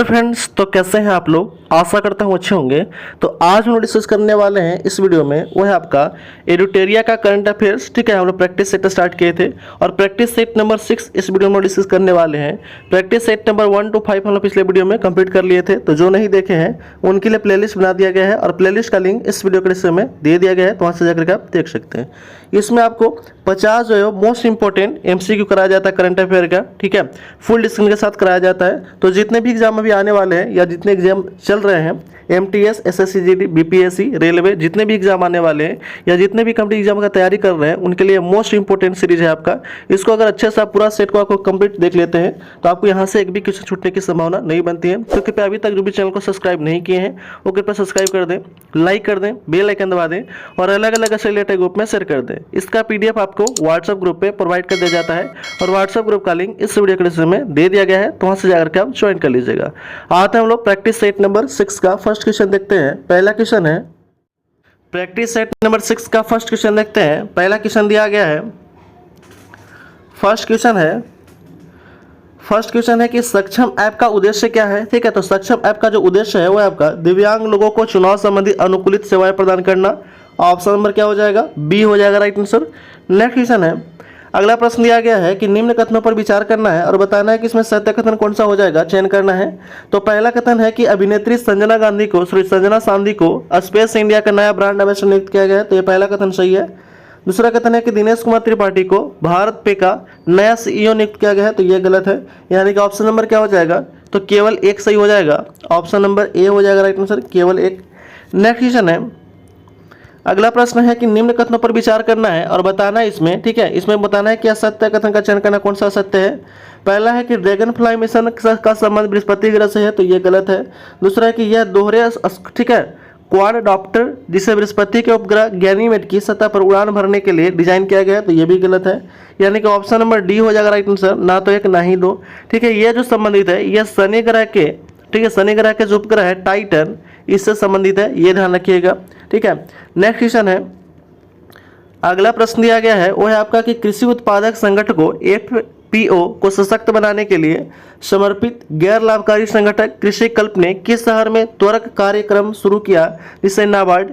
Hello friends, तो कैसे हैं आप लोग। आशा करता हूँ अच्छे होंगे। तो आज हम डिस्कस करने वाले हैं इस वीडियो में, वो है आपका एडुटेरिया का करंट अफेयर्स। ठीक है, हम लोग प्रैक्टिस सेट स्टार्ट किए थे और प्रैक्टिस सेट नंबर 6 इस वीडियो में डिस्कस करने वाले हैं। प्रैक्टिस सेट नंबर 1 to 5 हम लोग पिछले वीडियो में कंप्लीट कर लिए थे, तो जो नहीं देखे हैं उनके लिए प्लेलिस्ट बना दिया गया है और प्लेलिस्ट का लिंक इस वीडियो के डिस्क्रिप्शन में दे दिया गया है, तो वहाँ से जाकर के आप देख सकते हैं। इसमें आपको 50 जो है मोस्ट इंपॉर्टेंट MCQ कराया जाता है करंट अफेयर का। ठीक है, फुल डिस्कशन के साथ कराया जाता है। तो जितने भी एग्जाम अभी आने वाले हैं या जितने एग्जाम चल रहे हैं, MTS, SSC GD, BPSC, railway, जितने भी एग्जाम आने वाले हैं या जितने भी कंप्लीट एग्जाम का तैयारी कर रहे हैं, उनके लिए मोस्ट इंपॉर्टेंट सीरीज है आपका। इसको अगर अच्छे से आप पूरा सेट को आपको कंप्लीट देख लेते हैं तो आपको यहाँ से एक भी क्वेश्चन छूटने की संभावना नहीं बनती है। तो कृपया अभी तक जो भी चैनल को सब्सक्राइब नहीं किए हैं वो कृपया सब्सक्राइब कर दें, लाइक कर दें, बेल आइकन दबा दें और अलग अलग ऐसे रिलेटेड ग्रुप में शेयर कर दें। इसका PDF आपको व्हाट्सएप ग्रुप पे प्रोवाइड कर दिया जाता है और व्हाट्सएप ग्रुप का लिंक इस वीडियो के डिस्क्रिप्शन में दे दिया गया है, तो वहाँ से जाकर के आप ज्वाइन कर लीजिएगा। आते हैं हम लोग प्रैक्टिस सेट नंबर 6 का फर्स्ट क्वेश्चन देखते हैं। पहला क्वेश्चन है प्रैक्टिस सेट नंबर 6 का फर्स्ट क्वेश्चन देखते हैं। पहला क्वेश्चन दिया गया है, फर्स्ट क्वेश्चन है कि सक्षम ऐप का उद्देश्य क्या है। ठीक है, तो सक्षम ऐप का जो उद्देश्य है वो है आपका दिव्यांग लोगों को चुनाव संबंधी अनुकूलित सेवाएं प्रदान करना। ऑप्शन नंबर क्या हो जाएगा, बी हो जाएगा राइट आंसर। नेक्स्ट क्वेश्चन है, अगला प्रश्न दिया गया है कि निम्न कथनों पर विचार करना है और बताना है कि इसमें सत्य कथन कौन सा हो जाएगा, चयन करना है। तो पहला कथन है कि अभिनेत्री संजना गांधी को स्पेस इंडिया का नया ब्रांड एम्बेसडर नियुक्त किया गया है, तो ये पहला कथन सही है। दूसरा कथन है कि दिनेश कुमार त्रिपाठी को भारत पे का नया CEO नियुक्त किया गया है, तो ये गलत है। यानी कि ऑप्शन नंबर क्या हो जाएगा, तो केवल एक सही हो जाएगा। ऑप्शन नंबर ए हो जाएगा राइट आंसर, केवल एक। नेक्स्ट क्वेश्चन है, अगला प्रश्न है कि निम्न कथनों पर विचार करना है और बताना है इसमें। ठीक है, इसमें बताना है कि असत्य कथन का चयन करना, कौन सा सत्य है। पहला है कि ड्रैगन फ्लाई मिशन का संबंध बृहस्पति ग्रह से है, तो ये गलत है। दूसरा है कि यह दोहरे ठीक है क्वाडकॉप्टर जिसे बृहस्पति के उपग्रह गैनीमेड की सतह पर उड़ान भरने के लिए डिजाइन किया गया है, तो ये भी गलत है। यानी कि ऑप्शन नंबर डी हो जाएगा राइट आंसर, ना तो एक ना ही दो। ठीक है, ये जो संबंधित है यह शनि ग्रह के, ठीक है, शनि ग्रह के जो उपग्रह है टाइटन, इससे संबंधित है, ये ध्यान रखिएगा। ठीक है, नेक्स्ट क्वेश्चन है, अगला प्रश्न दिया गया है वो है आपका कि कृषि उत्पादक संगठन को FPO को सशक्त बनाने के लिए समर्पित गैर लाभकारी संगठन कृषि कल्प ने किस शहर में त्वरक कार्यक्रम शुरू किया, जिसे नाबार्ड,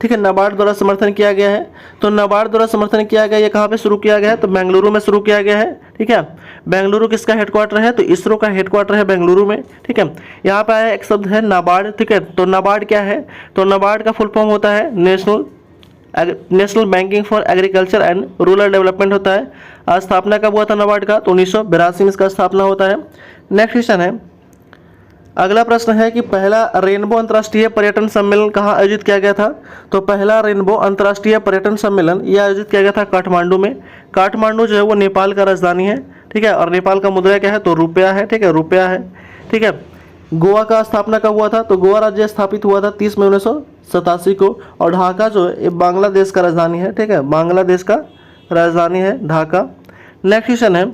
ठीक है, नाबार्ड द्वारा समर्थन किया गया है। तो नाबार्ड द्वारा समर्थन किया गया, ये कहाँ पे शुरू किया गया है, तो बेंगलुरु में शुरू किया गया है। ठीक है, बेंगलुरु किसका हेडक्वार्टर है, तो इसरो का हेडक्वार्टर है बेंगलुरु में। ठीक है, यहाँ पे आया एक शब्द है नाबार्ड। ठीक है, तो नाबार्ड क्या है, तो नाबार्ड का फुल फॉर्म होता है national banking for agriculture and rural development होता है। स्थापना कब हुआ था नाबार्ड का, तो 1982 में इसका स्थापना होता है। नेक्स्ट क्वेश्चन है, अगला प्रश्न है कि पहला रेनबो अंतर्राष्ट्रीय पर्यटन सम्मेलन कहाँ आयोजित किया गया था। तो पहला रेनबो अंतर्राष्ट्रीय पर्यटन सम्मेलन यह आयोजित किया गया था काठमांडू में। काठमांडू जो है वो नेपाल का राजधानी है। ठीक है, और नेपाल का मुद्रा क्या है, तो रुपया है। ठीक है, रुपया है। ठीक है, गोवा का स्थापना कब हुआ था, तो गोवा राज्य स्थापित हुआ था 30 मई 1987 को। और ढाका जो है बांग्लादेश का राजधानी है। ठीक है, बांग्लादेश का राजधानी है ढाका। नेक्स्ट क्वेश्चन है,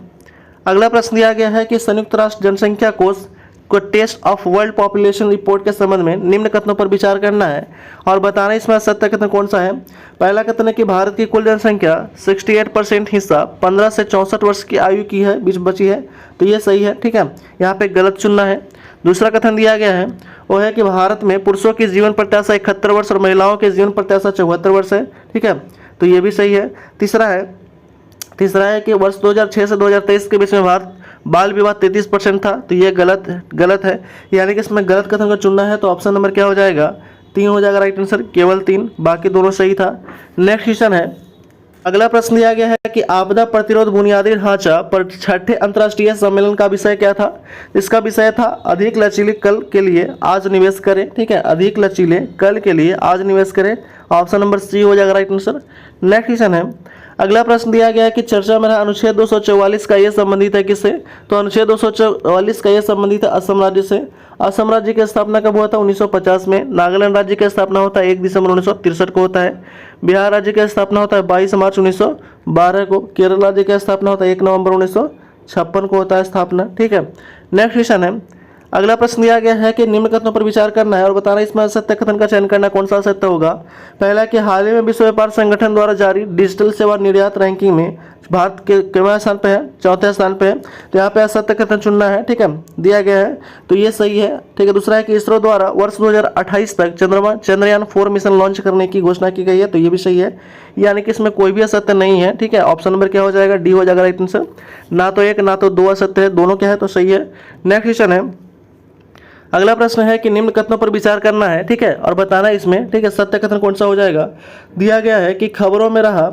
अगला प्रश्न दिया गया है कि संयुक्त राष्ट्र जनसंख्या कोष को state of world population report के संबंध में निम्न कथनों पर विचार करना है और बताना इसमें सत्य कथन कौन सा है। पहला कथन है कि भारत की कुल जनसंख्या 68% हिस्सा 15 से 64 वर्ष की आयु की है, बीच बची है, तो ये सही है। ठीक है, यहाँ पे गलत चुनना है। दूसरा कथन दिया गया है वो है कि भारत में पुरुषों की जीवन प्रत्याशा 71 वर्ष और महिलाओं की जीवन प्रत्याशा 74 वर्ष है। ठीक है, तो ये भी सही है। तीसरा है कि वर्ष 2006 से 2023 के बीच में भारत बाल विवाह 33% था, तो ये गलत है। यानी कि इसमें गलत कथन को चुनना है, तो ऑप्शन नंबर क्या हो जाएगा, 3 हो जाएगा राइट आंसर, केवल 3, बाकी दोनों सही था। नेक्स्ट क्वेश्चन है, अगला प्रश्न दिया गया है कि आपदा प्रतिरोध बुनियादी ढांचा पर 6ठे अंतर्राष्ट्रीय सम्मेलन का विषय क्या था। इसका विषय था अधिक लचीले कल के लिए आज निवेश करें। ठीक है, अधिक लचीले कल के लिए आज निवेश करें। ऑप्शन नंबर सी हो जाएगा राइट आंसर। नेक्स्ट क्वेश्चन है, अगला प्रश्न दिया गया है कि चर्चा में अनुच्छेद 244 का यह संबंधित है किससे। तो अनुच्छेद 244 का यह संबंधित है असम राज्य से। असम राज्य की स्थापना कब हुआ था, 1950 में। नागालैंड राज्य की स्थापना होता है 1 दिसंबर 1963 को होता है। बिहार राज्य की स्थापना होता है 22 मार्च 1912 को। केरल राज्य की स्थापना होता है 1 नवंबर 1956 को होता है स्थापना। ठीक है, नेक्स्ट क्वेश्चन है, अगला प्रश्न दिया गया है कि निम्न कथनों पर विचार करना है और बताना इसमें असत्य कथन का चयन करना, कौन सा असत्य होगा। पहला कि हाल ही में विश्व व्यापार संगठन द्वारा जारी डिजिटल सेवा निर्यात रैंकिंग में भारत के कितवें स्थान पे है, चौथे स्थान पे है। तो यहाँ पे असत्य कथन चुनना है, ठीक है, दिया गया है तो ये सही है, ठीक है। दूसरा है कि इसरो द्वारा वर्ष 2028 तक चंद्रयान 4 मिशन लॉन्च करने की घोषणा की गई है, तो ये भी सही है, यानी कि इसमें कोई भी असत्य नहीं है, ठीक है। ऑप्शन नंबर क्या हो जाएगा, डी हो जाएगा राइट आंसर। ना तो एक ना तो दो असत्य है, दोनों क्या है तो सही है। नेक्स्ट क्वेश्चन है, अगला प्रश्न है कि निम्न कथनों पर विचार करना है, ठीक है, और बताना इसमें, ठीक है, सत्य कथन कौन सा हो जाएगा। दिया गया है कि खबरों में रहा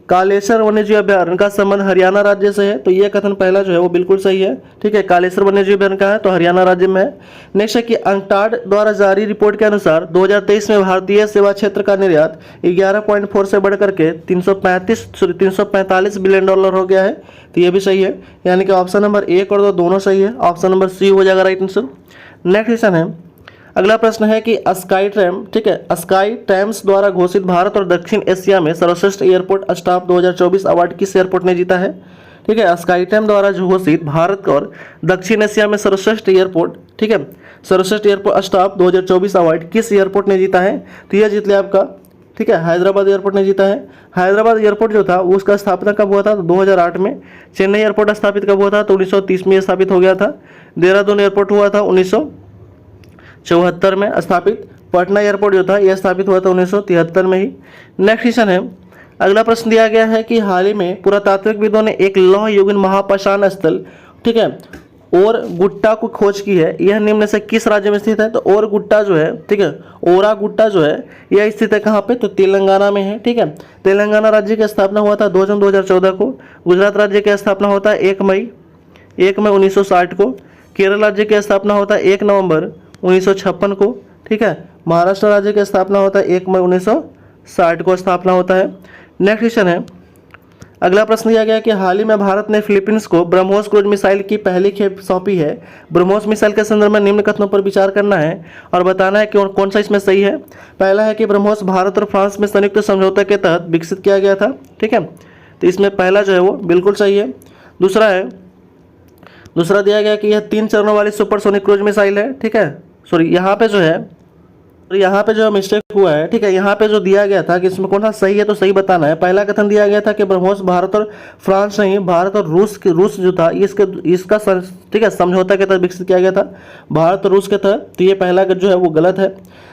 कालेश्वर वन्यजीव अभ्यारण्य का संबंध हरियाणा राज्य से है, तो यह कथन पहला जो है वो बिल्कुल सही है, ठीक है। कालेश्वर वन्यजीव अभ्यारण्य का है तो हरियाणा राज्य में है। नेक्स्ट है कि अंकटाड द्वारा जारी रिपोर्ट के अनुसार 2023 में भारतीय सेवा क्षेत्र का निर्यात 11.4 से बढ़कर के 345 बिलियन डॉलर हो गया है, तो यह भी सही है, यानी कि ऑप्शन नंबर 1 और 2 दोनों सही है, ऑप्शन नंबर सी हो जाएगा राइट आंसर। नेक्स्ट क्वेश्चन है, अगला प्रश्न है कि स्काई ट्रैम, ठीक है, स्काई टाइम्स द्वारा घोषित भारत और दक्षिण एशिया में सर्वश्रेष्ठ एयरपोर्ट स्टाफ 2024 अवार्ड किस एयरपोर्ट ने जीता है, ठीक है। स्काई टाइम द्वारा घोषित भारत और दक्षिण एशिया में सर्वश्रेष्ठ एयरपोर्ट, ठीक है, सर्वश्रेष्ठ एयरपोर्ट स्टाफ 2024 अवार्ड किस एयरपोर्ट ने जीता है, तो यह जीत लिया आपका, ठीक है, हैदराबाद एयरपोर्ट ने जीता है। हैदराबाद एयरपोर्ट जो था वो उसका स्थापना कब हुआ था, तो 2008 में। चेन्नई एयरपोर्ट स्थापित कब हुआ था, तो 1930 में स्थापित हो गया था। देहरादून एयरपोर्ट हुआ था 1974 में स्थापित। पटना एयरपोर्ट जो था यह स्थापित हुआ था 1973 में ही। नेक्स्ट क्वेश्चन है, अगला प्रश्न दिया गया है कि हाल ही में पुरातात्विकविदों ने एक लौह युगीन महापाषाण स्थल, ठीक है, और गुट्टा को खोज की है, यह निम्न से किस राज्य में स्थित है, तो और गुट्टा जो है, ठीक है, ओरा गुट्टा जो है यह स्थित है कहाँ पे, तो तेलंगाना में है, ठीक है। तेलंगाना राज्य की स्थापना हुआ था 2 जून 2014 को। गुजरात राज्य की स्थापना होता है 1 मई 1960 को। केरल राज्य की स्थापना होता है 1 नवंबर 1956 को, ठीक है। महाराष्ट्र राज्य की स्थापना होता है 1 मई 1960 को स्थापना होता है। नेक्स्ट क्वेश्चन है, अगला प्रश्न दिया गया कि हाल ही में भारत ने फिलीपींस को ब्रह्मोस क्रूज मिसाइल की पहली खेप सौंपी है। ब्रह्मोस मिसाइल के संदर्भ में निम्न कथनों पर विचार करना है और बताना है कि कौन सा इसमें सही है। पहला है कि ब्रह्मोस भारत और फ्रांस में संयुक्त समझौते के तहत विकसित किया गया था, ठीक है, तो इसमें पहला जो है वो बिल्कुल सही है। दूसरा दिया गया कि यह 3 चरणों वाली सुपरसोनिक क्रूज मिसाइल है, ठीक है, सॉरी यहाँ पे जो मिस्टेक हुआ है, ठीक है, यहाँ पे जो दिया गया था कि इसमें कौन सा सही है तो सही बताना है। पहला कथन दिया गया था कि ब्रह्मोस भारत और फ्रांस नहीं, भारत और रूस जो था इसका ठीक है समझौता के तहत विकसित किया गया था, भारत और रूस के तहत, तो ये पहला जो है वो गलत है।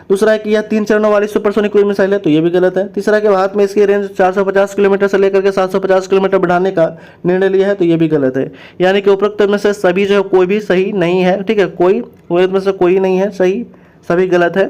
दूसरा है कि यह 3 चरणों वाली सुपरसोनिक क्रूज मिसाइल है, तो ये भी गलत है। तीसरा कि भारत में इसकी रेंज 450 किलोमीटर से लेकर के 750 किलोमीटर बढ़ाने का निर्णय लिया है, तो ये भी गलत है, यानी कि उपरोक्त में से सभी जो है कोई भी सही नहीं है, ठीक है, कोई में से कोई नहीं है सही, सभी गलत है।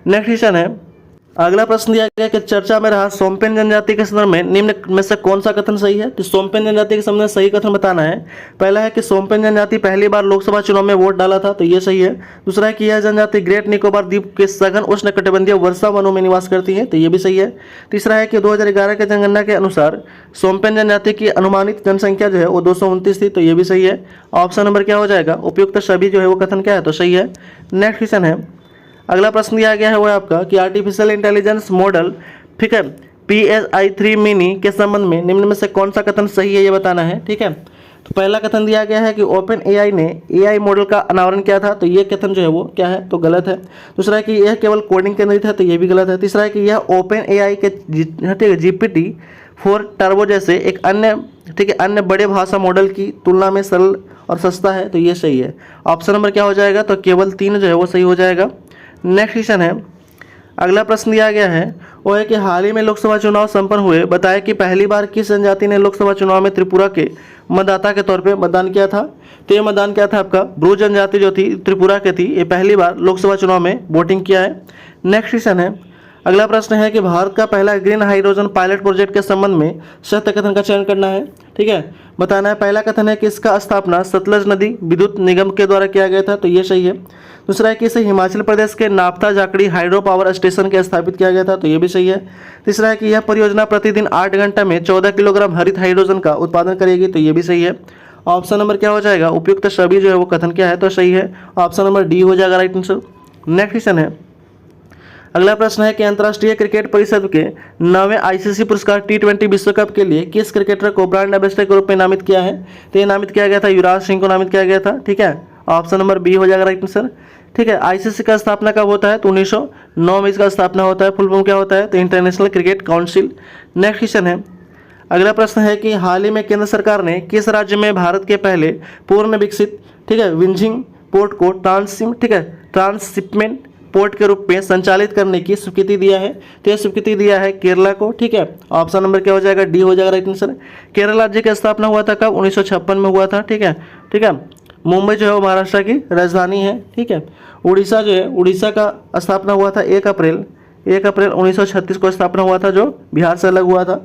नेक्स्ट क्वेश्चन है, अगला प्रश्न दिया गया कि चर्चा में रहा सोम्पेन जनजाति के संदर्भ में निम्न में से कौन सा कथन सही है, तो सोम्पेन जनजाति के संबंध में सही कथन बताना है। पहला है कि सोम्पेन जनजाति पहली बार लोकसभा चुनाव में वोट डाला था, तो ये सही है। दूसरा है कि यह जनजाति ग्रेट निकोबार द्वीप के सघन उष्णकटिबंधीय वर्षा वनों में निवास करती है, तो ये भी सही है। तीसरा है कि 2011 के जनगणना के अनुसार सोम्पेन जनजाति की अनुमानित जनसंख्या जो है वो 229 थी, तो ये भी सही है। ऑप्शन नंबर क्या हो जाएगा, उपयुक्त सभी जो है वो कथन क्या है तो सही है। नेक्स्ट क्वेश्चन है, अगला प्रश्न दिया गया है वो आपका कि आर्टिफिशियल इंटेलिजेंस मॉडल, ठीक है, PSI-3 मिनी के संबंध में निम्न में से कौन सा कथन सही है ये बताना है, ठीक है। तो पहला कथन दिया गया है कि ओपन AI ने AI मॉडल का अनावरण किया था, तो ये कथन जो है वो क्या है तो गलत है। दूसरा है कि यह केवल कोडिंग केंद्रित है, तो ये भी गलत है। तीसरा है कि यह ओपन AI के GPT-4 टर्बो जैसे एक अन्य, ठीक है, अन्य बड़े भाषा मॉडल की तुलना में सरल और सस्ता है, तो ये सही है। ऑप्शन नंबर क्या हो जाएगा, तो केवल 3 जो है वो सही हो जाएगा। नेक्स्ट क्वेश्चन है, अगला प्रश्न दिया गया है वो है कि हाल ही में लोकसभा चुनाव संपन्न हुए, बताया कि पहली बार किस जनजाति ने लोकसभा चुनाव में त्रिपुरा के मतदाता के तौर पे मतदान किया था, तो ये मतदान क्या था आपका ब्रू जनजाति जो थी त्रिपुरा के थी, ये पहली बार लोकसभा चुनाव में वोटिंग किया है। नेक्स्ट क्वेश्चन है, अगला प्रश्न है कि भारत का पहला ग्रीन हाइड्रोजन पायलट प्रोजेक्ट के संबंध में सत्य कथन का चयन करना है, ठीक है, बताना है। पहला कथन है कि इसका स्थापना सतलज नदी विद्युत निगम के द्वारा किया गया था, तो ये सही है। दूसरा है कि इसे हिमाचल प्रदेश के नापता जाकड़ी हाइड्रो पावर स्टेशन के स्थापित किया गया था, तो ये भी सही है। तीसरा है कि यह परियोजना प्रतिदिन 8 घंटे में 14 किलोग्राम हरित हाइड्रोजन का उत्पादन करेगी, तो ये भी सही है। ऑप्शन नंबर क्या हो जाएगा, उपयुक्त सभी जो है वो कथन क्या है तो सही है, ऑप्शन नंबर डी हो जाएगा राइट आंसर। नेक्स्ट क्वेश्चन है, अगला प्रश्न है कि अंतर्राष्ट्रीय क्रिकेट परिषद के 9वें ICC पुरस्कार T20 विश्व कप के लिए किस क्रिकेटर को ब्रांड एम्बेसडर के रूप में नामित किया है, तो ये नामित किया गया था युवराज सिंह को नामित किया गया था, ठीक है। ऑप्शन नंबर बी हो जाएगा राइट आंसर। ठीक है, आईसीसी का स्थापना कब होता है? तो 1909 में इसका स्थापना होता है। फुल फॉर्म क्या होता है? तो international cricket council. Next question है, अगला प्रश्न है कि हाल ही में केंद्र सरकार ने किस राज्य में भारत के पहले पूर्ण विकसित, ठीक है, विंझिंग पोर्ट को ट्रांसशिपमेंट पोर्ट के रूप में संचालित करने की स्वीकृति दिया है? तो यह स्वीकृति दिया है केरला को। ठीक है, ऑप्शन नंबर क्या हो जाएगा? डी हो जाएगा राइट आंसर। केरल राज्य की स्थापना हुआ था कब? 1956 में हुआ था। ठीक है, ठीक है। मुंबई जो है वो महाराष्ट्र की राजधानी है। ठीक है, उड़ीसा जो है, उड़ीसा का स्थापना हुआ था 1 अप्रैल 1936 को स्थापना हुआ था, जो बिहार से अलग हुआ था।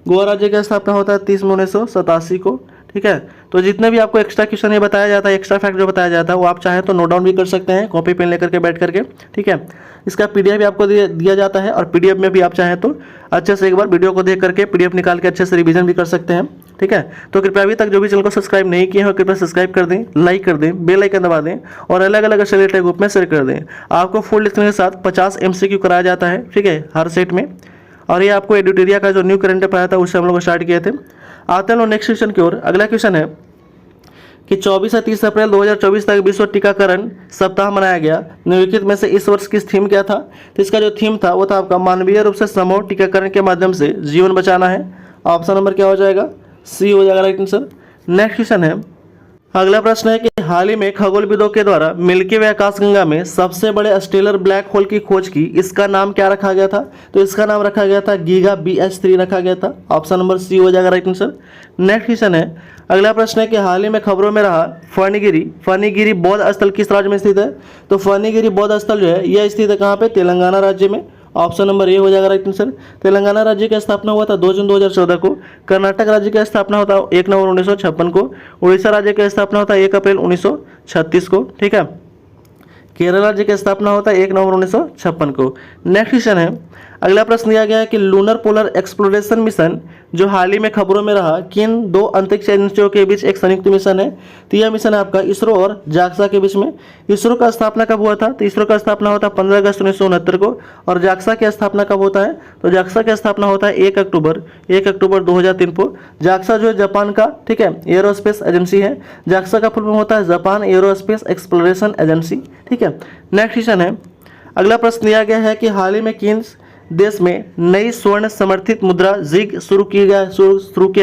गोवा राज्य का स्थापना होता है 30 में 1987 को। ठीक है, तो जितने भी आपको एक्स्ट्रा क्वेश्चन ये बताया जाता है, एक्स्ट्रा फैक्ट जो बताया जाता है, वो आप चाहें तो नोट डाउन भी कर सकते हैं कॉपी पेन लेकर के बैठ करके। ठीक है, इसका पीडीएफ भी आपको दिया जाता है, और पीडीएफ में भी आप चाहें तो अच्छे से एक बार वीडियो को देख करके पीडीएफ निकाल के अच्छे से रिवीजन भी कर सकते हैं। ठीक है, तो कृपया अभी तक जो भी चैनल को सब्सक्राइब नहीं किए हैं कृपया सब्सक्राइब कर दें, लाइक कर दें, बेल आइकन दबा दें, और अलग अलग रिलेटेड ग्रुप में शेयर कर दें। आपको फुल लिखने के साथ 50 MCQ कराया जाता है। ठीक है, हर सेट में। और ये आपको एडिटोरिया का जो न्यू करंट अफेयर था उससे हम लोग स्टार्ट किए थे। आते हैं लोग नेक्स्ट क्वेश्चन की ओर। अगला क्वेश्चन है कि 24 से 30 अप्रैल 2024 तक विश्व टीकाकरण सप्ताह मनाया गया। निम्नलिखित में से इस वर्ष की थीम क्या था? तो इसका जो थीम था वो था आपका मानवीय रूप से समूह टीकाकरण के माध्यम से जीवन बचाना है। ऑप्शन नंबर क्या हो जाएगा? सी हो जाएगा राइट आंसर। नेक्स्ट क्वेश्चन है, अगला प्रश्न है कि हाल ही में खगोलविदों के द्वारा मिल्की वे आकाशगंगा में सबसे बड़े स्टेलर ब्लैक होल की खोज की, इसका नाम क्या रखा गया था? तो इसका नाम रखा गया था गीगा BH3 रखा गया था। ऑप्शन नंबर सी हो जाएगा राइट आंसर। नेक्स्ट क्वेश्चन है, अगला प्रश्न है कि हाल ही में खबरों में रहा फणिगिरी बौद्ध स्थल किस राज्य में स्थित है? तो फणिगिरी बौद्ध स्थल जो है यह स्थित है कहाँ पे? तेलंगाना राज्य में। ऑप्शन नंबर ए हो जाएगा राइट आंसर। तेलंगाना राज्य की स्थापना हुआ था 2 जून 2014 को। कर्नाटक राज्य की स्थापना होता है 1 नवंबर 1956 को। उड़ीसा राज्य की स्थापना होता है 1 अप्रैल 1936 को। ठीक है, केरल राज्य की स्थापना होता है 1 नवंबर 1956 को। नेक्स्ट क्वेश्चन है, अगला प्रश्न दिया गया है कि लूनर पोलर एक्सप्लोरेशन मिशन जो हाल ही में खबरों में रहा, किन 2 अंतरिक्ष एजेंसियों के बीच एक संयुक्त मिशन है? तो यह मिशन है आपका इसरो और जाक्सा के बीच में। इसरो का स्थापना कब हुआ था? तो इसरो का स्थापना होता है 15 अगस्त 1969 को। और जाक्सा की स्थापना कब होता है? तो जाक्सा की स्थापना होता है 1 अक्टूबर 2003 को। जाक्सा जो है जापान का, ठीक है, एयरोस्पेस एजेंसी है। जाक्सा का फुल फॉर्म होता है जापान एयरोस्पेस एक्सप्लोरेशन एजेंसी। ठीक है, नेक्स्ट क्वेश्चन है, अगला प्रश्न दिया गया है कि हाल ही में किन देश में नई स्वर्ण समर्थित मुद्रा जिग शुरू किया गया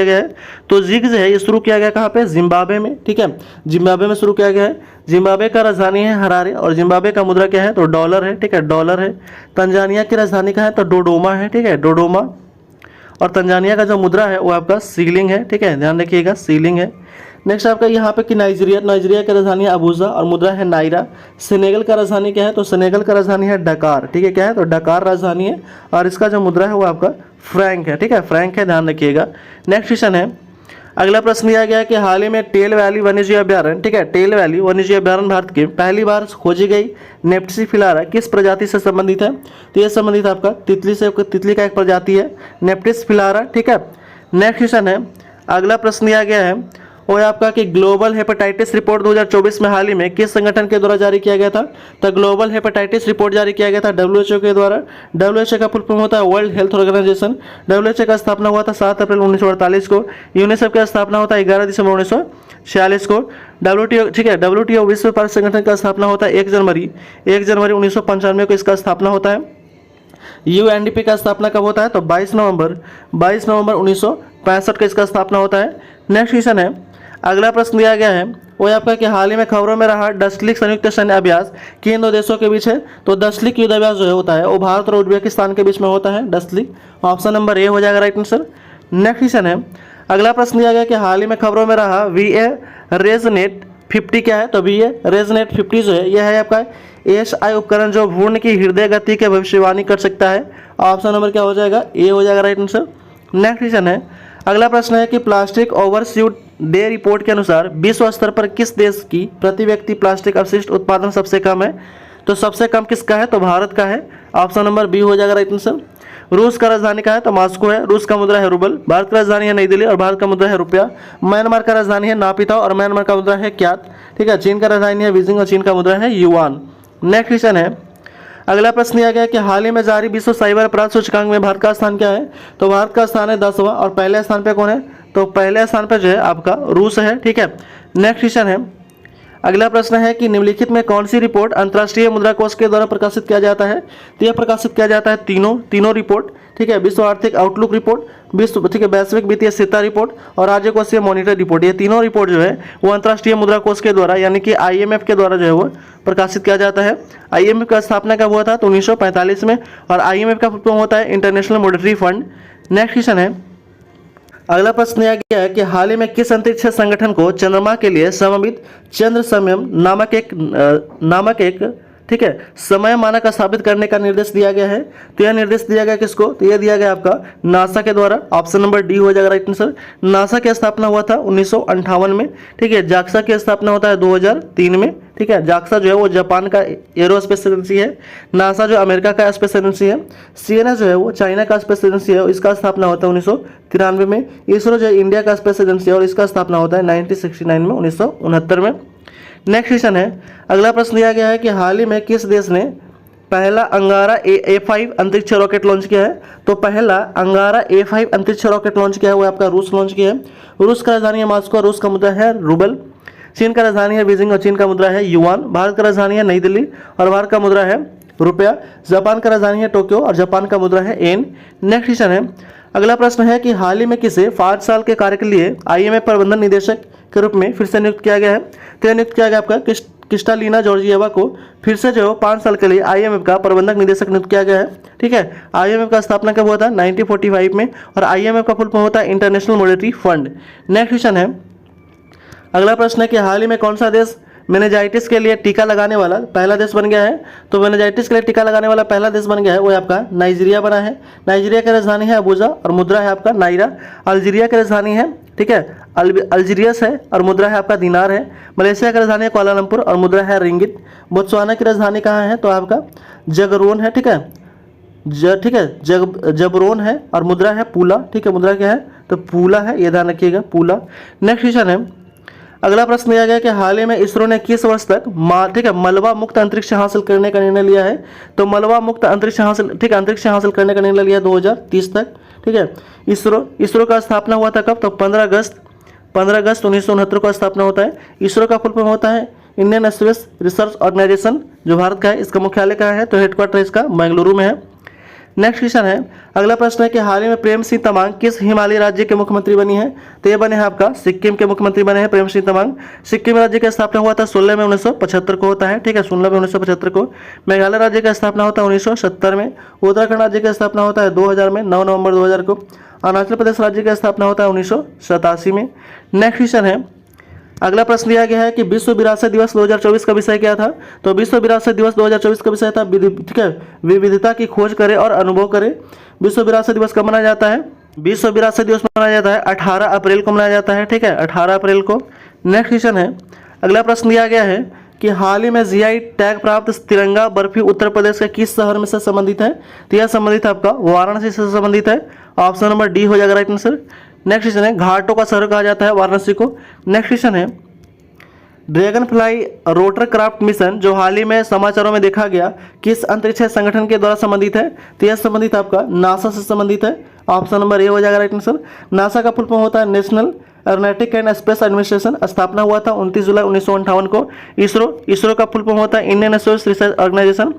है? तो जिग जो है ये शुरू किया गया कहाँ पे? जिम्बाब्वे में। ठीक है, जिम्बाब्वे में शुरू किया गया है। जिम्बाब्वे का राजधानी है हरारे, और जिम्बाब्वे का मुद्रा क्या है? तो डॉलर है। ठीक है, डॉलर है। तंजानिया की राजधानी कहाँ है? तो डोडोमा है। ठीक है, डोडोमा। और तंजानिया का जो मुद्रा है वो आपका सीलिंग है। ठीक है, ध्यान रखिएगा, सीलिंग है। नेक्स्ट आपका यहाँ पे कि नाइजीरिया की राजधानी है अबूजा और मुद्रा है नायरा। सेनेगल का राजधानी क्या है? तो सेनेगल का राजधानी है डकार। ठीक है, क्या है? तो डकार राजधानी है, और इसका जो मुद्रा है वो आपका फ्रैंक है। ठीक है, फ्रैंक है, ध्यान रखिएगा। नेक्स्ट क्वेश्चन है, अगला प्रश्न दिया गया है कि हाल ही में टेल वैली वन्यजीव अभ्यारण्य, ठीक है, टेल वैली वन्यजीव अभ्यारण्य भारत के पहली बार खोजी गई नेप्सी फिलारा किस प्रजाति से संबंधित है? तो ये संबंधित आपका तितली से, तितली का एक प्रजाति है नेप्टिस फिलारा। ठीक है, नेक्स्ट क्वेश्चन है, अगला प्रश्न दिया गया है वो है आपका कि ग्लोबल हेपेटाइटिस रिपोर्ट 2024 में हाल ही में किस संगठन के द्वारा जारी किया गया था? तो ग्लोबल हेपेटाइटिस रिपोर्ट जारी किया गया था WHO के द्वारा। WHO का फुल फॉर्म होता है वर्ल्ड हेल्थ ऑर्गेनाइजेशन। WHO का स्थापना हुआ था 7 अप्रैल 1948 को। यूनिसेफ का स्थापना होता है 11 दिसंबर 1946 को। WTO, ठीक है, WTO विश्व व्यापार संगठन का स्थापना होता है 1 जनवरी 1995 को इसका स्थापना होता है। UNDP का स्थापना कब होता है? तो 22 नवंबर 1965 को इसका स्थापना होता है। नेक्स्ट क्वेश्चन है, अगला प्रश्न दिया गया है वो है आपका कि हाल ही में खबरों में रहा डस्लिक संयुक्त सैन्य अभ्यास किन 2 देशों के बीच है? तो डस्लिक युद्ध अभ्यास जो होता है वो भारत और उज्बेकिस्तान के बीच में होता है, डस्लिक। ऑप्शन नंबर ए हो जाएगा राइट आंसर। नेक्स्ट क्वेश्चन है, अगला प्रश्न दिया गया कि हाल ही में खबरों में रहा VA रेजनेट 50 क्या है? तो VA रेजनेट 50 जो है यह है आपका ASI उपकरण जो भ्रूण की हृदय गति की भविष्यवाणी कर सकता है। ऑप्शन नंबर क्या हो जाएगा? ए हो जाएगा राइट आंसर। नेक्स्ट क्वेश्चन है, अगला प्रश्न है कि प्लास्टिक ओवरशूट डे रिपोर्ट के अनुसार विश्व स्तर पर किस देश की प्रति व्यक्ति प्लास्टिक अपशिष्ट उत्पादन सबसे कम है? तो सबसे कम किसका है? तो भारत का है। ऑप्शन नंबर बी हो जाएगा राइट आंसर। रूस का राजधानी का है? तो मॉस्को है। रूस का मुद्रा है रूबल। भारत का राजधानी है नई दिल्ली और भारत का मुद्रा है रुपया। म्यांमार का राजधानी है नापिता और म्यांमार का मुद्रा है क्यात। ठीक है, चीन का राजधानी है बीजिंग और चीन का मुद्रा है युआन। नेक्स्ट क्वेश्चन है, अगला प्रश्न दिया गया कि हाल ही में जारी विश्व साइबर अपराध सूचकांक में भारत का स्थान क्या है? तो भारत का स्थान है 10वां और पहले स्थान पे कौन है? तो पहले स्थान पे जो है आपका रूस है। ठीक है, नेक्स्ट क्वेश्चन है, अगला प्रश्न है कि निम्नलिखित में कौन सी रिपोर्ट अंतर्राष्ट्रीय मुद्रा कोष के द्वारा प्रकाशित किया जाता है। तो यह प्रकाशित किया जाता है तीनों रिपोर्ट, ठीक है, विश्व आर्थिक आउटलुक रिपोर्ट, विश्व, ठीक है, वैश्विक वित्तीय स्थिरता रिपोर्ट और राज्य कोषीय मॉनिटर रिपोर्ट। ये तीनों रिपोर्ट जो है वो अंतर्राष्ट्रीय मुद्रा कोष के द्वारा यानी कि IMF के द्वारा जो है वो प्रकाशित किया जाता है। IMF का स्थापना कब हुआ था? तो 1945 में, और IMF का फुल फॉर्म होता है international monetary fund. Next question है, अगला प्रश्न दिया गया है कि हाल ही में किस अंतरिक्ष संगठन को चंद्रमा के लिए सममित चंद्र संयम नामक एक ठीक है समय मानक स्थापित करने का निर्देश दिया गया है। तो यह निर्देश दिया गया किसको? तो यह दिया गया आपका नासा के द्वारा। ऑप्शन नंबर डी हो जाएगा राइट आंसर। नासा की स्थापना हुआ था 1958 में, ठीक है। जाक्सा की स्थापना होता है 2003 में, ठीक है। जाक्सा जो है वो जापान का एरोस्पेस एजेंसी है, नासा जो अमेरिका का स्पेस एजेंसी है, CNS जो है वो चाइना का स्पेस एजेंसी है, इसका स्थापना होता है 1993 में। इसरो जो है इंडिया का स्पेस एजेंसी है और इसका स्थापना होता है 1969 में, 1969 में। नेक्स्ट क्वेश्चन है, अगला प्रश्न दिया गया है कि हाल ही में किस देश ने पहला अंगारा A5 अंतरिक्ष रॉकेट लॉन्च किया है। तो पहला अंगारा A5 अंतरिक्ष रॉकेट लॉन्च किया है वो आपका रूस लॉन्च किया है। रूस का राजधानी है मॉस्को, रूस का मुद्रा है रूबल। चीन का राजधानी है बीजिंग और चीन का मुद्रा है युआन। भारत का राजधानी है नई दिल्ली और भारत का मुद्रा है रुपया। जापान का राजधानी है टोक्यो और जापान का मुद्रा है येन। नेक्स्ट क्वेश्चन है, अगला प्रश्न है कि हाल ही में किसे 5 साल के कार्य के लिए IMF प्रबंधन निदेशक के रूप में फिर से नियुक्त किया गया है। तो नियुक्त किया गया आपका क्रिस्टालिना जॉर्जिएवा को फिर से जो 5 साल के लिए IMF का प्रबंधक निदेशक नियुक्त किया गया है, ठीक है। IMF का स्थापना कब हुआ था? 1945 में, और IMF का फुल फॉर्म होता है international monetary fund. Next question है, अगला प्रश्न है कि हाल ही में कौन सा देश मेनिंजाइटिस के लिए टीका लगाने वाला पहला देश बन गया है। तो मेनिंजाइटिस के लिए टीका लगाने वाला पहला देश बन गया है वो आपका नाइजीरिया बना है। नाइजीरिया की राजधानी है अबूजा और मुद्रा है आपका नायरा। अल्जीरिया की राजधानी है, ठीक है, अल्जीरियस है और मुद्रा है आपका दिनार है। मलेशिया की राजधानी है कुआलालंपुर और मुद्रा है रिंगित। बोत्सवाना की राजधानी कहाँ है? तो आपका जगरोन है, ठीक है, ठीक है, जबरोन है और मुद्रा है पूला, ठीक है। मुद्रा क्या है? तो पूला है, ये ध्यान रखिएगा, पूला। नेक्स्ट क्वेश्चन है, अगला प्रश्न दिया गया कि हाल ही में इसरो ने किस वर्ष तक ठीक है मलबा मुक्त अंतरिक्ष हासिल करने का निर्णय लिया है। तो मलबा मुक्त अंतरिक्ष हासिल, ठीक है, अंतरिक्ष हासिल करने का निर्णय लिया 2030 तक, ठीक है। इसरो का स्थापना हुआ था कब? तो 15 अगस्त 1969 को स्थापना होता है। इसरो का फुल फॉर्म होता है इंडियन स्पेस रिसर्च ऑर्गेनाइजेशन, जो भारत का है। इसका मुख्यालय कहाँ है? तो हेडक्वार्टर इसका बेंगलुरु में है। नेक्स्ट क्वेश्चन है, अगला प्रश्न है कि हाल ही में प्रेम सिंह तमांग किस हिमालयी राज्य के मुख्यमंत्री बनी है। तो ये बने हैं आपका सिक्किम के मुख्यमंत्री बने हैं प्रेम सिंह तमांग। सिक्किम राज्य का स्थापना हुआ था 16 में 1975 को होता है, ठीक है, 16 में 1975 को। मेघालय राज्य का स्थापना होता है 1970 में। उत्तराखंड राज्य का स्थापना होता है 2000 में, 9 नवंबर 2000 को। अरुणाचल प्रदेश राज्य का स्थापना होता है 1987 में। नेक्स्ट क्वेश्चन है, अगला प्रश्न दिया गया है कि विश्व विरासत दिवस 2024 का विषय क्या था। तो विश्व विरासत दिवस 2024 का विषय था ठीक है विविधता की खोज करें और अनुभव करें। विश्व विरासत दिवस कब मनाया जाता है? विश्व विरासत दिवस मनाया जाता है 18 अप्रैल को मनाया जाता है, ठीक है, 18 अप्रैल को। नेक्स्ट क्वेश्चन है, अगला प्रश्न दिया गया है कि हाल ही में GI टैग प्राप्त तिरंगा बर्फी उत्तर प्रदेश के किस शहर में से संबंधित है। तो यह संबंधित आपका वाराणसी से संबंधित है। ऑप्शन नंबर डी हो जाएगा राइट आंसर। नेक्स्ट क्वेश्चन है, घाटों का शहर कहा जाता है वाराणसी को। नेक्स्ट क्वेश्चन है, dragon fly rotor craft mission जो हाल ही में समाचारों में देखा गया किस अंतरिक्ष संगठन के द्वारा संबंधित है। तो यह संबंधित आपका नासा से संबंधित है। ऑप्शन नंबर ए हो जाएगा राइट आंसर। नासा का फुल फॉर्म होता है national aeronautic and space administration. स्थापना हुआ था 29 जुलाई 1958 को। इसरो का फुल फॉर्म होता है इंडियन स्पेस रिसर्च ऑर्गेनाइजेशन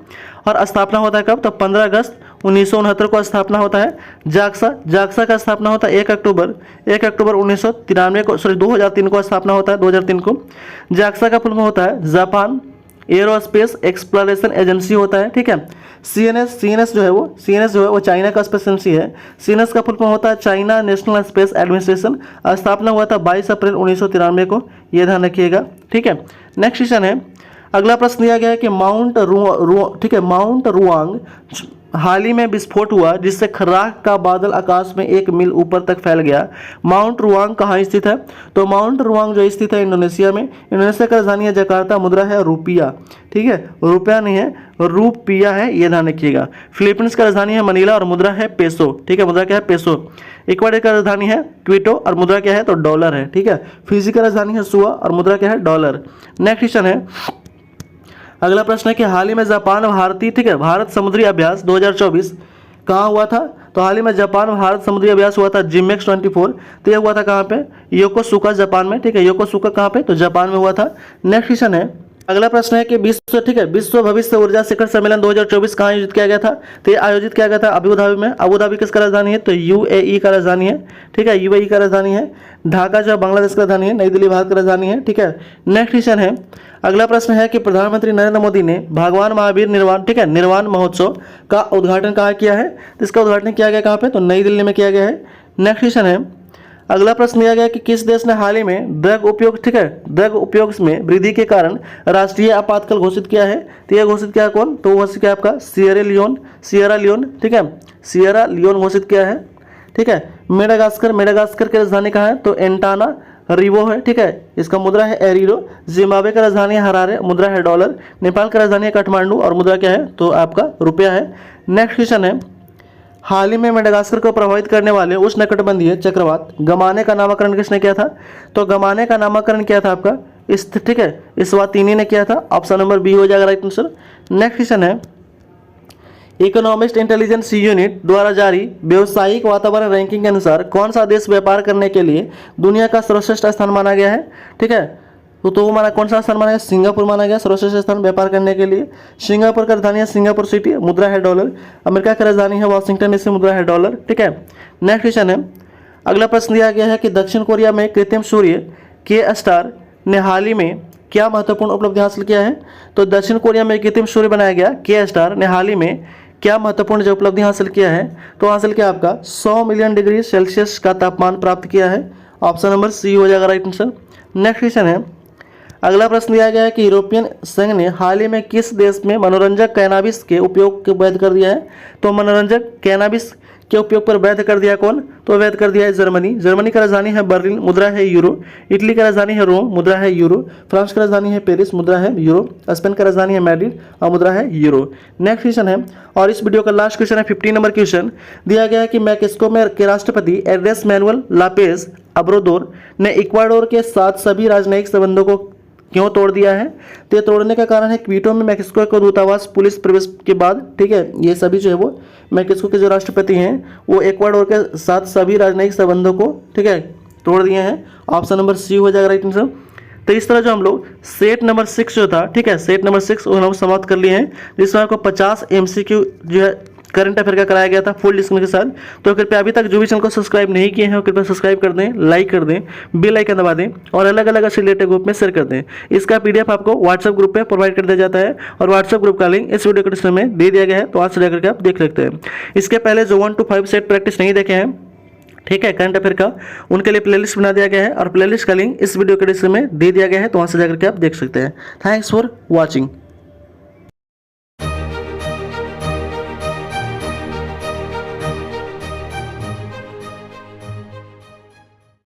और स्थापना होता है कब? तो 15 अगस्त 1969 को स्थापना होता है। जाक्सा का स्थापना होता है 1 अक्टूबर 1993 को, 2003 को स्थापना होता है, 2003 को। जाक्सा का फुल फॉर्म होता है जापान एरोस्पेस एक्सप्लोरेशन एजेंसी होता है, ठीक है। CNS जो है वो चाइना का स्पेस एजेंसी है। CNS का फुल फॉर्म होता है चाइना नेशनल स्पेस एडमिनिस्ट्रेशन। स्थापना हुआ था 22 अप्रैल 1993 को, ये ध्यान रखिएगा, ठीक है। नेक्स्ट क्वेश्चन है, अगला प्रश्न दिया गया है कि माउंट रुआंग हाल ही में विस्फोट हुआ जिससे खराक का बादल आकाश में 1 मील ऊपर तक फैल गया। माउंट रुआंग कहाँ स्थित है? तो माउंट रुआंग जो स्थित है इंडोनेशिया में। इंडोनेशिया का राजधानी है जकार्ता, मुद्रा है रुपया, ठीक है, रुपया नहीं है, रुपया है, ये ध्यान रखिएगा। फिलीपींस का राजधानी है मनीला और मुद्रा है पेसो, ठीक है, मुद्रा क्या है? पेसो। इक्वाडोर का राजधानी है क्विटो और मुद्रा क्या है? तो डॉलर है, ठीक है। फिजी का राजधानी है सुआ और मुद्रा क्या है? डॉलर। नेक्स्ट क्वेश्चन है, अगला प्रश्न है कि हाल ही में जापान भारत समुद्री अभ्यास 2024 कहाँ हुआ था। तो हाल ही में जापान भारत समुद्री अभ्यास हुआ था जिमेक्स 24, तो ये हुआ था कहाँ पे, योकोसुका जापान में, ठीक है। योकोसुका कहाँ पे, तो जापान में हुआ था। नेक्स्ट क्वेश्चन है, अगला प्रश्न है कि विश्व, ठीक है, विश्व भविष्य ऊर्जा शिखर सम्मेलन 2024 कहाँ आयोजित किया गया था, तो ये आयोजित किया गया था अबू धाबी में। अबू धाबी किसका राजधानी है, तो यूएई का राजधानी है, ठीक है, यूएई का राजधानी है। ढाका जो बांग्लादेश का राजधानी है, नई दिल्ली भारत का राजधानी है, ठीक है। नेक्स्ट क्वेश्चन है, अगला प्रश्न है कि प्रधानमंत्री नरेंद्र मोदी ने भगवान महावीर निर्वाण, ठीक है, निर्वाण महोत्सव का उद्घाटन कहाँ किया है, तो इसका उद्घाटन किया गया कहाँ पे, तो नई दिल्ली में किया गया है। नेक्स्ट क्वेश्चन है, अगला प्रश्न दिया गया कि किस देश ने हाल ही में ड्रग उपयोग, ठीक है, ड्रग उपयोग में वृद्धि के कारण राष्ट्रीय आपातकाल घोषित किया है, तो यह घोषित किया कौन, तो घोषित किया आपका सियरा लियोन, ठीक है, सियरा लियोन घोषित किया है, ठीक है। मेडागास्कर की राजधानी कहाँ है, तो एंटाना रिवो है, ठीक है, इसका मुद्रा है एरिरो। जिम्बाब्वे का राजधानी है हरारे, मुद्रा है डॉलर। नेपाल का राजधानी है काठमांडू और मुद्रा क्या है, तो आपका रुपया है। नेक्स्ट क्वेश्चन है, हाल ही में मेडागास्कर को प्रभावित करने वाले उष्णकटिबंधीय चक्रवात गमाने का नामकरण किसने किया था, तो गमाने का नामकरण किया था आपका इस, ठीक है, इस्वातिनी ने किया था। ऑप्शन नंबर बी हो जाएगा राइट आंसर। नेक्स्ट क्वेश्चन है, इकोनॉमिस्ट इंटेलिजेंस यूनिट द्वारा जारी व्यवसायिक वातावरण रैंकिंग के अनुसार कौन सा देश व्यापार करने के लिए दुनिया का सर्वश्रेष्ठ स्थान माना गया है, ठीक है, तो वो माना कौन सा स्थान माना गया, सिंगापुर माना गया सर्वश्रेष्ठ स्थान व्यापार करने के लिए। सिंगापुर का राजधानी है सिंगापुर सिटी, मुद्रा है डॉलर। अमेरिका की राजधानी है वाशिंगटन डीसी, मुद्रा है डॉलर, ठीक है। नेक्स्ट क्वेश्चन है, अगला प्रश्न दिया गया है कि दक्षिण कोरिया में कृत्रिम सूर्य के स्टार ने हाल ही में क्या महत्वपूर्ण उपलब्धि हासिल किया है, तो दक्षिण कोरिया में कृत्रिम सूर्य बनाया गया के स्टार ने हाल ही में क्या महत्वपूर्ण जो उपलब्धि हासिल किया है, तो हासिल किया आपका 100 मिलियन डिग्री सेल्सियस का तापमान प्राप्त किया है। ऑप्शन नंबर सी हो जाएगा राइट आंसर। नेक्स्ट क्वेश्चन है, अगला प्रश्न दिया गया है कि यूरोपियन संघ ने हाल ही में किस देश में मनोरंजक कैनाबिस के उपयोग को वैध कर दिया है, तो मनोरंजक कैनाबिस के उपयोग पर वैध कर दिया कौन, तो वैध कर दिया है जर्मनी। जर्मनी का राजधानी है बर्लिन, मुद्रा है यूरो। इटली का राजधानी है रोम, मुद्रा है यूरो। फ्रांस का राजधानी है पेरिस, मुद्रा है यूरो। स्पेन का राजधानी है मैड्रिड और मुद्रा है यूरो। नेक्स्ट क्वेश्चन है, और इस वीडियो का लास्ट क्वेश्चन है 15 नंबर क्वेश्चन दिया गया है कि मैक्सिको में के राष्ट्रपति एड्रेस मैनुअल लापेज अब्राडोर ने इक्वाडोर के साथ सभी राजनयिक संबंधों को क्यों तोड़ दिया है, तो ये तोड़ने का कारण है क्वीटो में मैक्सिको के दूतावास पुलिस प्रवेश के बाद, ठीक है, ये सभी जो है वो मैक्सिको के जो राष्ट्रपति हैं वो इक्वाडोर के साथ सभी राजनयिक संबंधों को, ठीक है, तोड़ दिए हैं। ऑप्शन नंबर सी हो जाएगा राइट आंसर। तो इस तरह जो हम लोग सेट नंबर 6 जो था, ठीक है, सेट नंबर 6 वो हम समाप्त कर लिए हैं, जिसमें आपको 50 MCQ जो है करंट अफेयर का कराया गया था फुल डिस्कशन के साथ। तो कृपया अभी तक जो भी चैनल को सब्सक्राइब नहीं किए हैं कृपया सब्सक्राइब कर दें, लाइक कर दें, बेल आइकन दबा दें और अलग अलग ऐसे रिलेटेड ग्रुप में शेयर कर दें। इसका PDF आपको व्हाट्सएप ग्रुप पे प्रोवाइड कर दिया जाता है और व्हाट्सएप ग्रुप का लिंक इस वीडियो के डिस्क्रिप्शन में दे दिया गया है, तो आज से जाकर के आप देख सकते हैं। इसके पहले जो 1 to 5 सेट प्रैक्टिस नहीं देखे हैं, ठीक है, करंट अफेयर का, उनके लिए प्लेलिस्ट बना दिया गया है और प्लेलिस्ट का लिंक इस वीडियो के डिस्क्रिप्शन में दे दिया गया है, तो वहाँ से जाकर के आप देख सकते हैं। Thanks for watching.